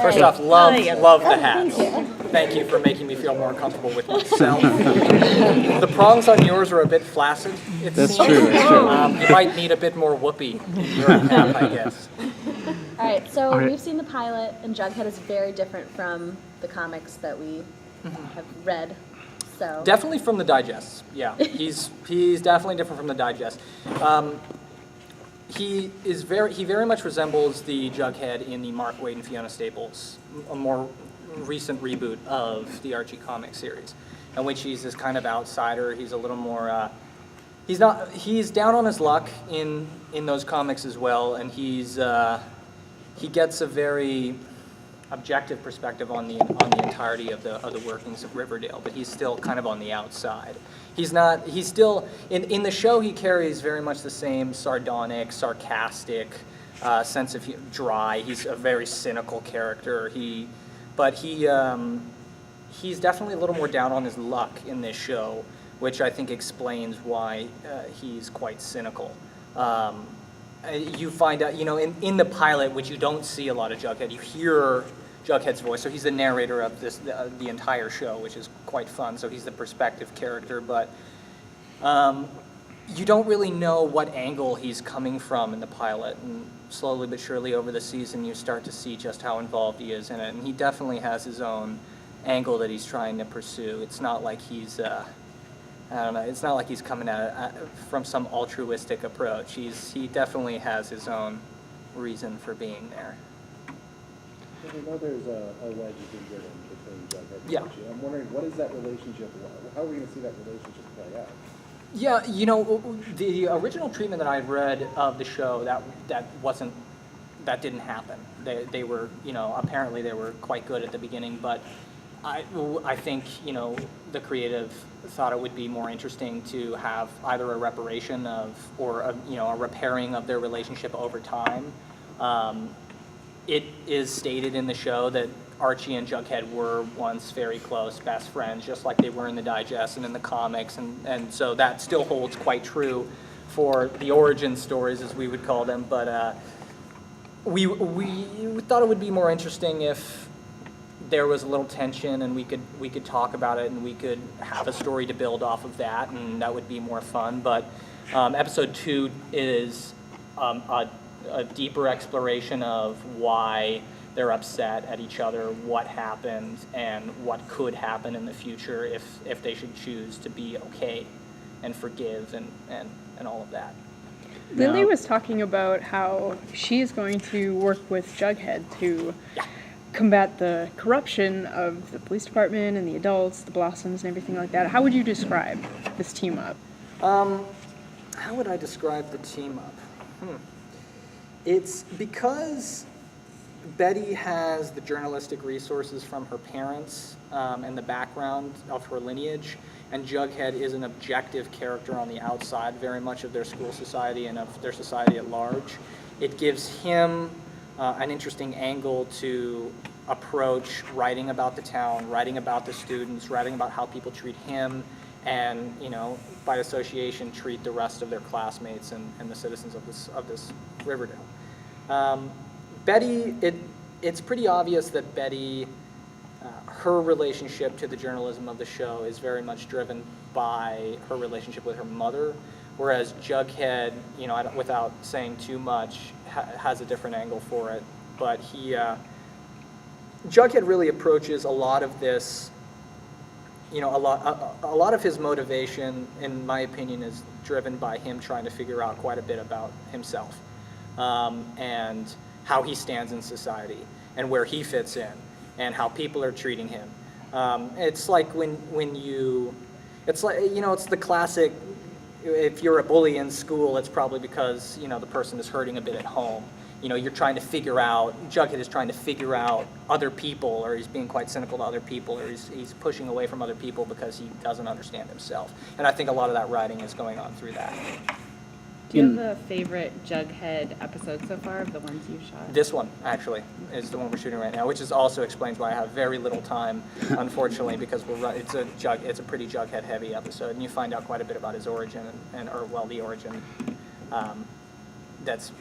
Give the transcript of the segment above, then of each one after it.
First off, love the hats. Thank you for making me feel more comfortable with myself. The prongs on yours are a bit flaccid. That's true. You might need a bit more whoopee in your hat, I guess. All right, so we've seen the pilot, and Jughead is very different from the comics that we have read. So Definitely from the digests. Yeah, he's definitely different from the digest. He very much resembles the Jughead in the Mark Waid and Fiona Staples, a more recent reboot of the Archie comic series, in which he's this kind of outsider. He's a little more. He's down on his luck in those comics as well, and he gets a very objective perspective on the entirety of the workings of Riverdale, but he's still kind of on the outside. He's still, in the show he carries very much the same sardonic, sarcastic sense of dry. He's a very cynical character. He's definitely a little more down on his luck in this show, which I think explains why he's quite cynical. You find out, in the pilot, which you don't see a lot of Jughead, you hear Jughead's voice. So he's the narrator of the entire show, which is quite fun. So he's the perspective character, but you don't really know what angle he's coming from in the pilot. And slowly but surely over the season, you start to see just how involved he is in it. And he definitely has his own angle that he's trying to pursue. It's not like he's I don't know. It's not like he's coming at it from some altruistic approach. He definitely has his own reason for being there. I know there's a wedge between Jughead and Yeah. Archie. I'm wondering, what is that relationship? How are we going to see that relationship play out? Yeah, the original treatment that I read of the show, that didn't happen. They were, apparently they were quite good at the beginning, but I think, the creative thought it would be more interesting to have either a reparation or a repairing of their relationship over time. It is stated in the show that Archie and Jughead were once very close best friends, just like they were in the digest and in the comics, and so that still holds quite true for the origin stories, as we would call them. But we thought it would be more interesting if there was a little tension and we could talk about it and we could have a story to build off of that, and that would be more fun. But episode 2 is a deeper exploration of why they're upset at each other, what happened, and what could happen in the future if they should choose to be okay and forgive and all of that. Lily was talking about how she is going to work with Jughead to combat the corruption of the police department and the adults, the Blossoms, and everything like that. How would you describe this team up? How would I describe the team up? It's because Betty has the journalistic resources from her parents and the background of her lineage, and Jughead is an objective character on the outside, very much of their school society and of their society at large. It gives him an interesting angle to approach writing about the town, writing about the students, writing about how people treat him, and by association treat the rest of their classmates and the citizens of this Riverdale. Betty, it's pretty obvious that Betty, her relationship to the journalism of the show is very much driven by her relationship with her mother, whereas Jughead, without saying too much, has a different angle for it. But Jughead really approaches a lot of this. A lot of his motivation, in my opinion, is driven by him trying to figure out quite a bit about himself and how he stands in society and where he fits in and how people are treating him. It's like it's the classic. If you're a bully in school, it's probably because the person is hurting a bit at home. You're trying to figure out, Jughead is trying to figure out other people, or he's being quite cynical to other people, or he's pushing away from other people because he doesn't understand himself. And I think a lot of that writing is going on through that. Do you have a favorite Jughead episode so far of the ones you've shot? This one, actually, is the one we're shooting right now, which also explains why I have very little time, unfortunately, because it's a pretty Jughead heavy episode, and you find out quite a bit about his origin, the origin. That's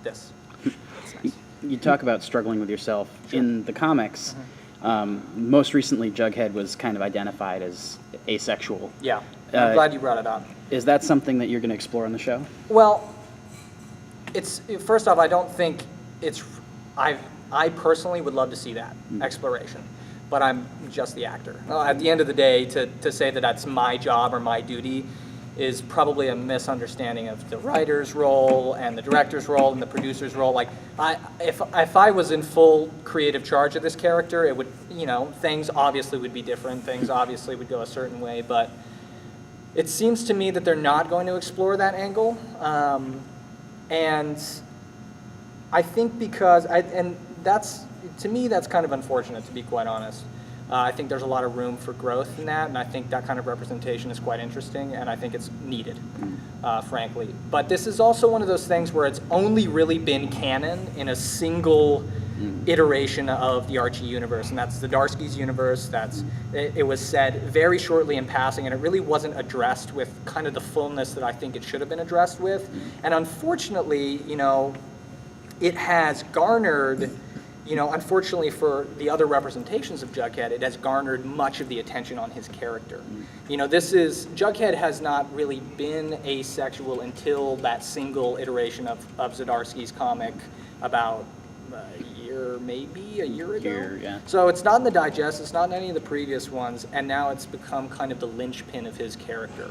nice. you talk about struggling with yourself. In the comics, most recently Jughead was kind of identified as asexual. Yeah, I'm glad you brought it up. Is that something that you're going to explore in the show? Well, first off, I don't think I personally would love to see that exploration, but I'm just the actor. At the end of the day, to say that that's my job or my duty is probably a misunderstanding of the writer's role and the director's role and the producer's role. Like, if I was in full creative charge of this character, it would, things obviously would be different. Things obviously would go a certain way, but it seems to me that they're not going to explore that angle. And I think to me, that's kind of unfortunate, to be quite honest. I think there's a lot of room for growth in that, and I think that kind of representation is quite interesting, and I think it's needed, frankly. But this is also one of those things where it's only really been canon in a single iteration of the Archie universe, and that's Zdarsky's universe. It was said very shortly in passing, and it really wasn't addressed with kind of the fullness that I think it should have been addressed with. And unfortunately, it has garnered, unfortunately for the other representations of Jughead, it has garnered much of the attention on his character. Jughead has not really been asexual until that single iteration of Zdarsky's comic about a year ago. Yeah. So it's not in the digest, it's not in any of the previous ones, and now it's become kind of the linchpin of his character,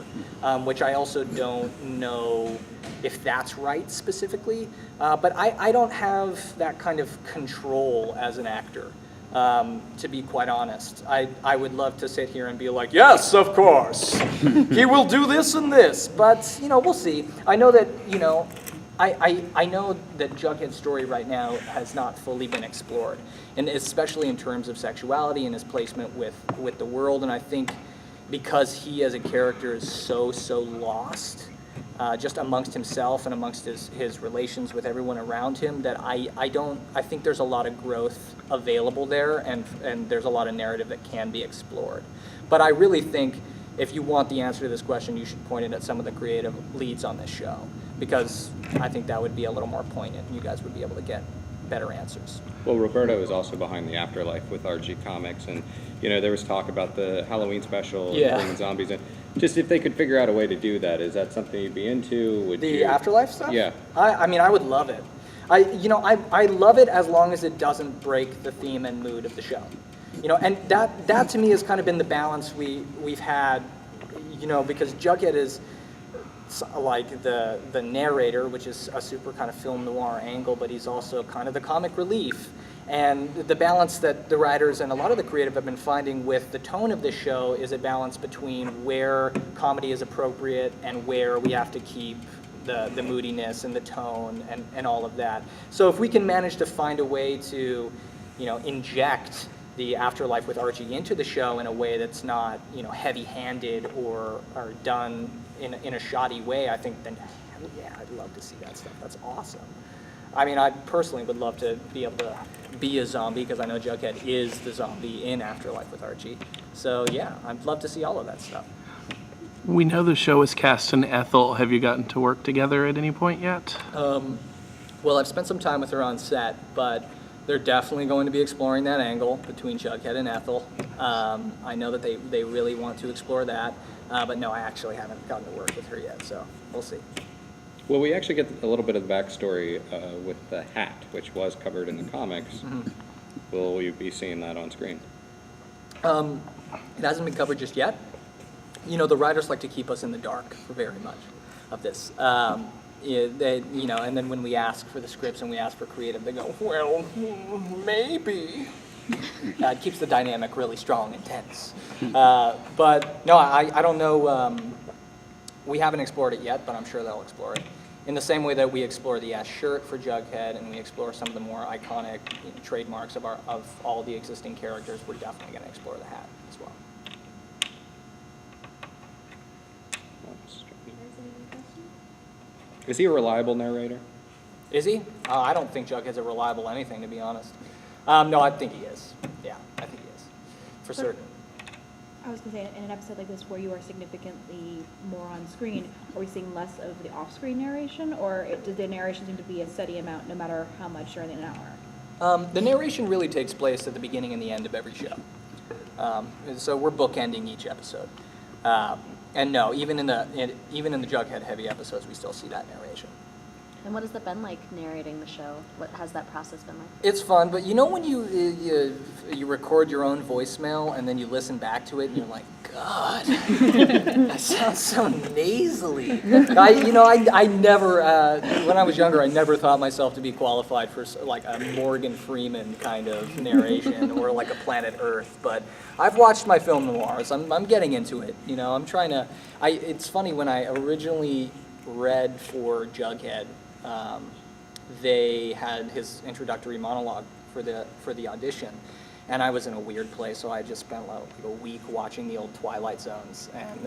which I also don't know if that's right specifically, but I don't have that kind of control as an actor, to be quite honest. I would love to sit here and be like, yes, of course, he will do this and this, but, we'll see. I know that, I know that Jughead's story right now has not fully been explored, and especially in terms of sexuality and his placement with the world, and I think because he as a character is so lost, just amongst himself and amongst his relations with everyone around him, that I think there's a lot of growth available there, and there's a lot of narrative that can be explored. But I really think if you want the answer to this question, you should point it at some of the creative leads on this show, because I think that would be a little more poignant, and you guys would be able to get better answers. Well, Roberto is also behind the Afterlife with RG Comics, and there was talk about the Halloween special and bringing zombies in. Just if they could figure out a way to do that, is that something you'd be into? The Afterlife stuff? Yeah. I mean, I would love it. I love it as long as it doesn't break the theme and mood of the show. And that to me has kind of been the balance we've had, because Jughead is like the narrator, which is a super kind of film noir angle, but he's also kind of the comic relief. And the balance that the writers and a lot of the creative have been finding with the tone of this show is a balance between where comedy is appropriate and where we have to keep the moodiness and the tone and all of that. So if we can manage to find a way to, inject the Afterlife with Archie into the show in a way that's not, heavy-handed or done in a shoddy way, I think then, yeah, I'd love to see that stuff. That's awesome. I mean, I personally would love to be able to be a zombie, because I know Jughead is the zombie in Afterlife with Archie. So yeah, I'd love to see all of that stuff. We know the show is cast in Ethel. Have you gotten to work together at any point yet? Well, I've spent some time with her on set, but they're definitely going to be exploring that angle between Jughead and Ethel. I know that they really want to explore that, but no, I actually haven't gotten to work with her yet, so we'll see. Well, we actually get a little bit of the backstory with the hat, which was covered in the comics. Mm-hmm. Will you be seeing that on screen? It hasn't been covered just yet. The writers like to keep us in the dark for very much of this. And then when we ask for the scripts and we ask for creative, they go, well, maybe. It keeps the dynamic really strong and tense. But no, I don't know. We haven't explored it yet, but I'm sure they'll explore it. In the same way that we explore the ash shirt for Jughead, and we explore some of the more iconic trademarks of all the existing characters, we're definitely going to explore the hat as well. Is he a reliable narrator? Is he? I don't think Jughead's a reliable anything, to be honest. No, I think he is. Yeah, I think he is, for certain. I was going to say, in an episode like this where you are significantly more on screen, are we seeing less of the off-screen narration, or does the narration seem to be a steady amount no matter how much during an hour? The narration really takes place at the beginning and the end of every show. So we're bookending each episode. And no, even in the Jughead heavy episodes, we still see that narration. And what has that been like narrating the show? What has that process been like? It's fun, but you know when you record your own voicemail and then you listen back to it and you're like, God, that sounds so nasally. I never, when I was younger, I never thought myself to be qualified for like a Morgan Freeman kind of narration or like a Planet Earth, but I've watched my film noirs. I'm getting into it. I'm trying to. It's funny when I originally read for Jughead. They had his introductory monologue for the audition, and I was in a weird place, so I just spent like a week watching the old Twilight Zones, and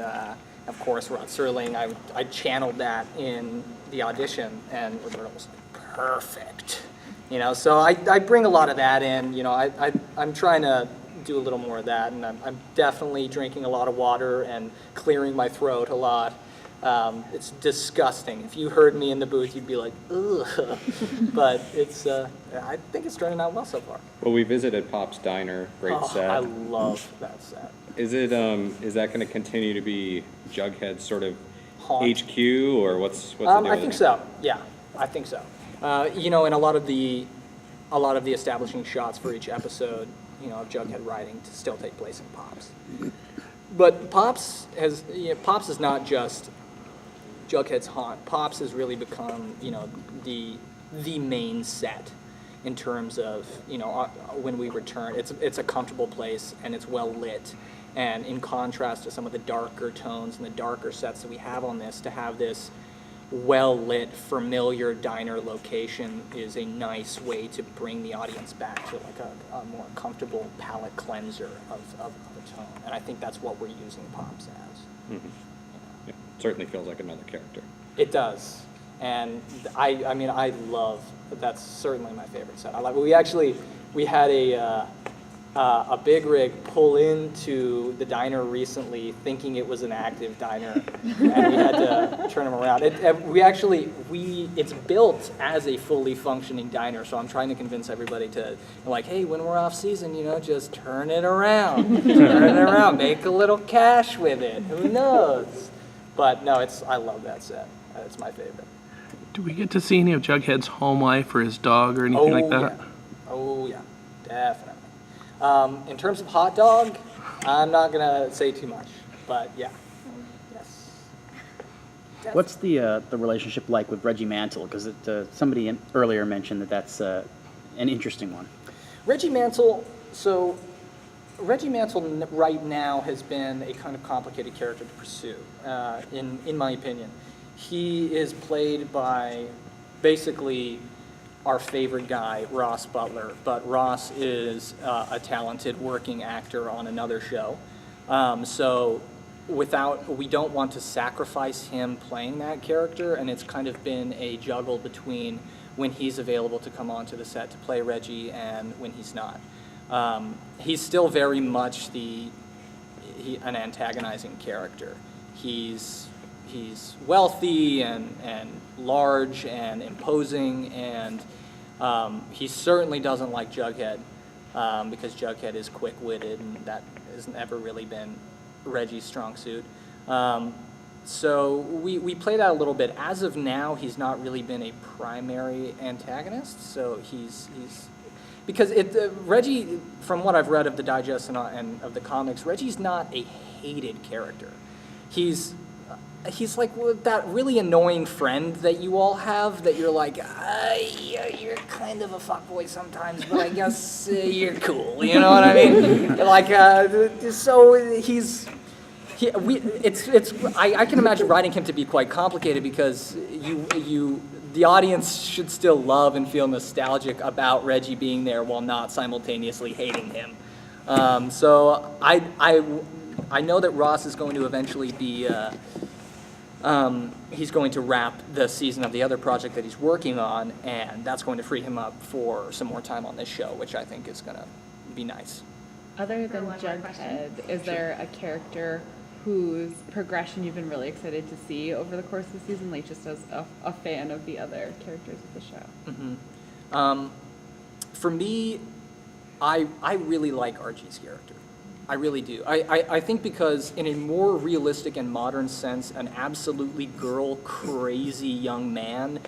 of course Rod Serling, I channeled that in the audition, and Roberta was perfect, so I bring a lot of that in, I'm trying to do a little more of that, and I'm definitely drinking a lot of water and clearing my throat a lot. It's disgusting. If you heard me in the booth, you'd be like, ugh. But it's, I think it's turning out well so far. Well, we visited Pop's Diner, great set. I love that set. Is that going to continue to be Jughead's sort of Haunt. HQ, or what's the deal I think so. Yeah, I think so. And a lot of the establishing shots for each episode, of Jughead riding to still take place in Pop's. But Pop's is not just Jughead's haunt. Pop's has really become, the main set in terms of, when we return. It's a comfortable place and it's well lit. And in contrast to some of the darker tones and the darker sets that we have on this, to have this well-lit, familiar diner location is a nice way to bring the audience back to like a more comfortable palate cleanser of a tone. And I think that's what we're using Pops as. Mm-hmm. Yeah, certainly feels like another character. It does. And I love, that's certainly my favorite set. We had a big rig pull into the diner recently thinking it was an active diner, and we had to turn him around. It's built as a fully functioning diner, so I'm trying to convince everybody to, like, hey, when we're off season, just turn it around. Turn it around, make a little cash with it. Who knows? But no, I love that set. It's my favorite. Do we get to see any of Jughead's home life or his dog or anything like that? Yeah. Oh, yeah, definitely. In terms of hot dog, I'm not going to say too much, but yeah. Yes. What's the relationship like with Reggie Mantle? Because somebody earlier mentioned that's an interesting one. Reggie Mantle right now has been a kind of complicated character to pursue, in my opinion. He is played by basically our favorite guy, Ross Butler, but Ross is a talented working actor on another show. So we don't want to sacrifice him playing that character, and it's kind of been a juggle between when he's available to come onto the set to play Reggie and when he's not. He's still very much an antagonizing character. He's wealthy and large and imposing, and he certainly doesn't like Jughead because Jughead is quick-witted, and that has never really been Reggie's strong suit. So we play that a little bit. As of now, he's not really been a primary antagonist, so he's because Reggie, from what I've read of the digest and of the comics, Reggie's not a hated character. He's like that really annoying friend that you all have that you're like, you're kind of a fuckboy sometimes, but I guess you're cool. You know what I mean? Like, so I can imagine writing him to be quite complicated because the audience should still love and feel nostalgic about Reggie being there while not simultaneously hating him. So I know that Ross is going to eventually be. He's going to wrap the season of the other project that he's working on, and that's going to free him up for some more time on this show, which I think is going to be nice. Other than Jughead, is there a character whose progression you've been really excited to see over the course of the season, like just as a fan of the other characters of the show? Mm-hmm. for me, I really like Archie's character. I really do. I think because in a more realistic and modern sense, an absolutely girl-crazy young man,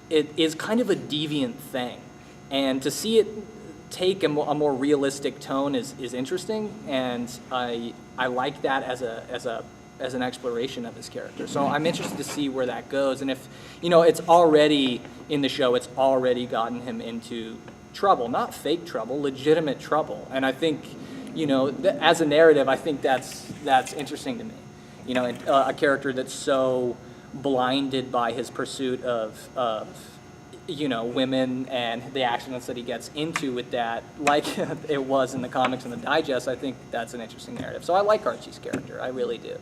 it is kind of a deviant thing. And to see it take a more realistic tone is interesting, and I like that as an exploration of his character. So I'm interested to see where that goes. And if, it's already, in the show, it's already gotten him into trouble. Not fake trouble, legitimate trouble. And I think, as a narrative, I think that's interesting to me. A character that's so blinded by his pursuit of women and the accidents that he gets into with that, like it was in the comics and the digest. I think that's an interesting narrative. So I like Archie's character. I really do.